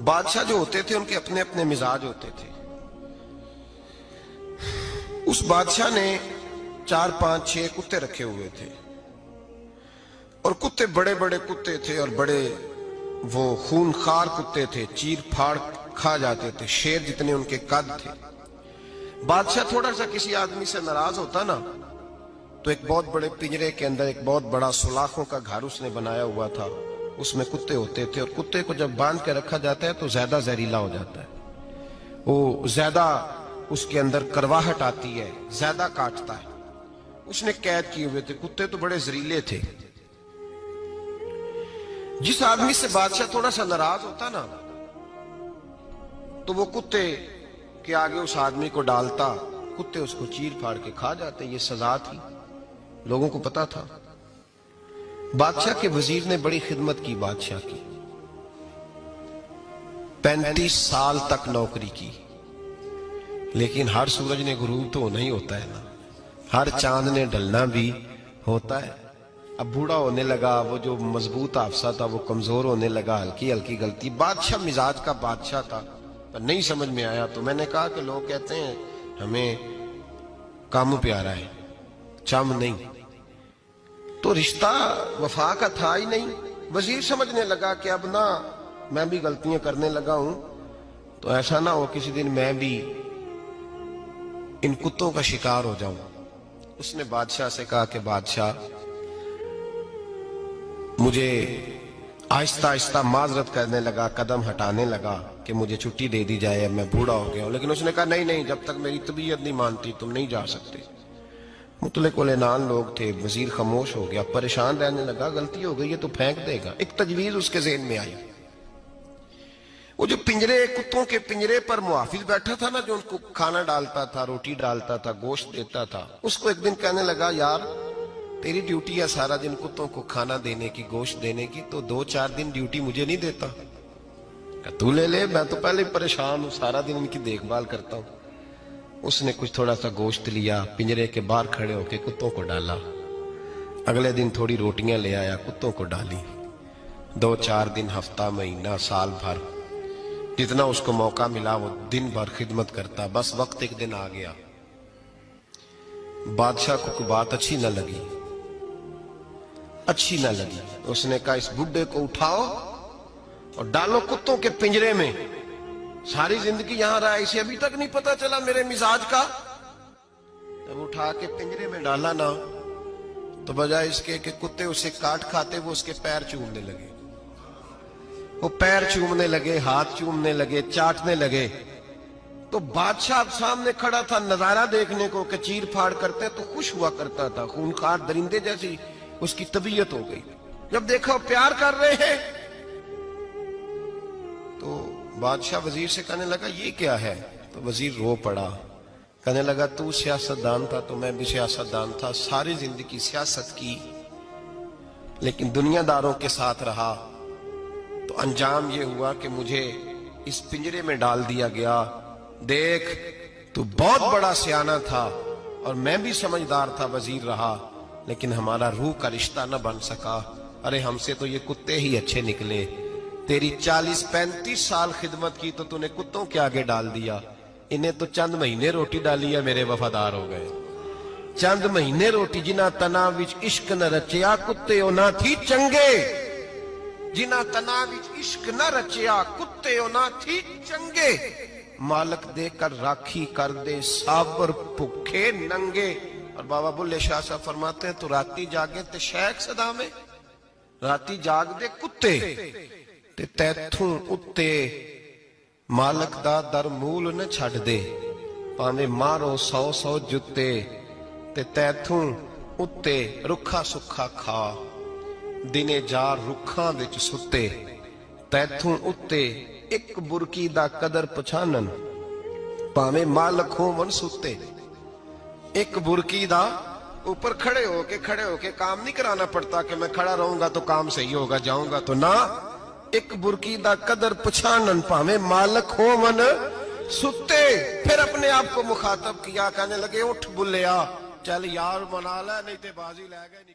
بادشاہ جو ہوتے تھے ان کے اپنے اپنے مزاج ہوتے تھے. اس بادشاہ نے 4 5 6 کتے رکھے ہوئے تھے اور کتے بڑے بڑے کتے تھے اور بڑے وہ خونخوار کتے تھے, چیر پھاڑ کھا جاتے تھے, شیر جتنے ان کے قد تھے. بادشاہ تھوڑا سا کسی آدمی سے ناراض ہوتا نا تو ایک بہت بڑے پنجرے کے اندر ایک بہت بڑا سلاخوں کا گھر اس نے بنایا ہوا تھا, اس میں کتے ہوتے تھے اور کتے کو جب باندھ کے رکھا جاتا ہے تو زیادہ زہریلا ہو جاتا ہے, وہ زیادہ اس کے اندر کرواہٹ آتی ہے, زیادہ کاٹتا ہے. اس نے قید کیے ہوئے تھے, کتے تو بڑے زہریلے تھے. جس آدمی سے بادشاہ تھوڑا سا ناراض ہوتا نا تو وہ کتے کے آگے اس آدمی کو ڈالتا, کتے اس کو چیر پھاڑ کے کھا جاتے. یہ سزا تھی, لوگوں کو پتا تھا. بادشاہ کے وزیر نے بڑی خدمت کی بادشاہ کی, 35 سال تک نوکری کی, لیکن ہر سورج نے غروب تو نہیں ہوتا ہے نا, ہر چاند نے ڈھلنا بھی ہوتا ہے. اب بوڑھا ہونے لگا, وہ جو مضبوط حافظہ تھا وہ کمزور ہونے لگا, ہلکی ہلکی غلطی. بادشاہ مزاج کا بادشاہ تھا, پر نہیں سمجھ میں آیا. تو میں نے کہا کہ لوگ کہتے ہیں ہمیں کام پیارا ہے, چم نہیں. تو رشتہ وفا کا تھا ہی نہیں. وزیر سمجھنے لگا کہ اب نہ میں بھی غلطیاں کرنے لگا ہوں تو ایسا نہ ہو کسی دن میں بھی ان کتوں کا شکار ہو جاؤں. اس نے بادشاہ سے کہا کہ بادشاہ مجھے آہستہ آہستہ معذرت کرنے لگا, قدم ہٹانے لگا کہ مجھے چھٹی دے دی جائے, اب میں بوڑھا ہو گیا ہوں. لیکن اس نے کہا نہیں نہیں, جب تک میری طبیعت نہیں مانتی تم نہیں جا سکتے. مطلق العنان لوگ تھے. وزیر خاموش ہو گیا, پریشان رہنے لگا, غلطی ہو گئی ہے تو پھینک دے گا. ایک تجویز اس کے ذہن میں آئی. وہ جو پنجرے, کتوں کے پنجرے پر محافظ بیٹھا تھا نا, جو ان کو کھانا ڈالتا تھا, روٹی ڈالتا تھا, گوشت دیتا تھا, اس کو ایک دن کہنے لگا یار تیری ڈیوٹی ہے سارا دن کتوں کو کھانا دینے کی, گوشت دینے کی, تو 2 4 دن ڈیوٹی مجھے نہیں دیتا؟ کہ تو لے لے, میں تو پہلے پریشان ہوں, سارا دن ان کی دیکھ بھال کرتا ہوں. اس نے کچھ تھوڑا سا گوشت لیا, پنجرے کے باہر کھڑے ہو کے کتوں کو ڈالا. اگلے دن تھوڑی روٹیاں لے آیا, کتوں کو ڈالی. 2 4 دن, ہفتہ, مہینہ, سال بھر, جتنا اس کو موقع ملا وہ دن بھر خدمت کرتا. بس وقت ایک دن آ گیا, بادشاہ کو کوئی بات اچھی نہ لگی. اس نے کہا اس بڈھے کو اٹھاؤ اور ڈالو کتوں کے پنجرے میں. ساری زندگی یہاں رہا, اسے ابھی تک نہیں پتا چلا میرے مزاج کا. جب اٹھا کے پنجرے میں ڈالا نا تو بجائے اس کے کہ کتے اسے کاٹ کھاتے, وہ اس کے پیر چومنے لگے. وہ پیر چومنے لگے, ہاتھ چومنے لگے, چاٹنے لگے. تو بادشاہ اب سامنے کھڑا تھا نظارہ دیکھنے کو کہ چیر پھاڑ کرتے تو خوش ہوا کرتا تھا, خونخوار درندے جیسی اس کی طبیعت ہو گئی. جب دیکھا پیار کر رہے ہیں تو بادشاہ وزیر سے کہنے لگا یہ کیا ہے؟ تو وزیر رو پڑا, کہنے لگا تو سیاستدان تھا تو میں بھی سیاستدان تھا, ساری زندگی سیاست کی لیکن دنیا داروں کے ساتھ رہا, تو انجام یہ ہوا کہ مجھے اس پنجرے میں ڈال دیا گیا. دیکھ تو بہت بڑا سیانہ تھا اور میں بھی سمجھدار تھا, وزیر رہا, لیکن ہمارا روح کا رشتہ نہ بن سکا. ارے ہم سے تو یہ کتے ہی اچھے نکلے. تیری 40 35 سال خدمت کی تو تو نے کتوں کے آگے ڈال دیا. انہیں تو چند مہینے روٹی ڈالی ہے, میرے وفادار ہو گئے. چند مہینے روٹی, جنہ تنا وچ عشق نہ رچیا کتے او نہ تھی چنگے. جنہ تنا وچ عشق نہ رچیا کتے او نہ تھی چنگے. مالک دے کر راکھی کر دے سابر بھوکے ننگے. اور بابا بلے شاہ صاحب فرماتے ہیں تو راتی جاگے تے شیخ صدا میں, راتی جاگ دے کتے تے تیتھوں اتے مالک دا در مول نہ چھڑ دے. پاویں مارو 100 جتے تے تیتھوں اتے رکھا سکھا کھا. دنے جار رکھاں وچ ستے تیتھوں اتے ایک برکی دا قدر پچھانن. پاویں مالک ہون ستے, ایک برکی دا اوپر کھڑے ہو کے کام نہیں کرانا پڑتا کہ میں کھڑا رہوں گا تو کام صحیح ہوگا, جاؤں گا تو نہ. ایک برکی دا قدر پچھانن پاویں مالک ہون ستے. پھر اپنے آپ کو مخاطب کیا, کہنے لگے اٹھ بلیا, چل یار منا لے نہیں تے بازی لے گئے نہیں.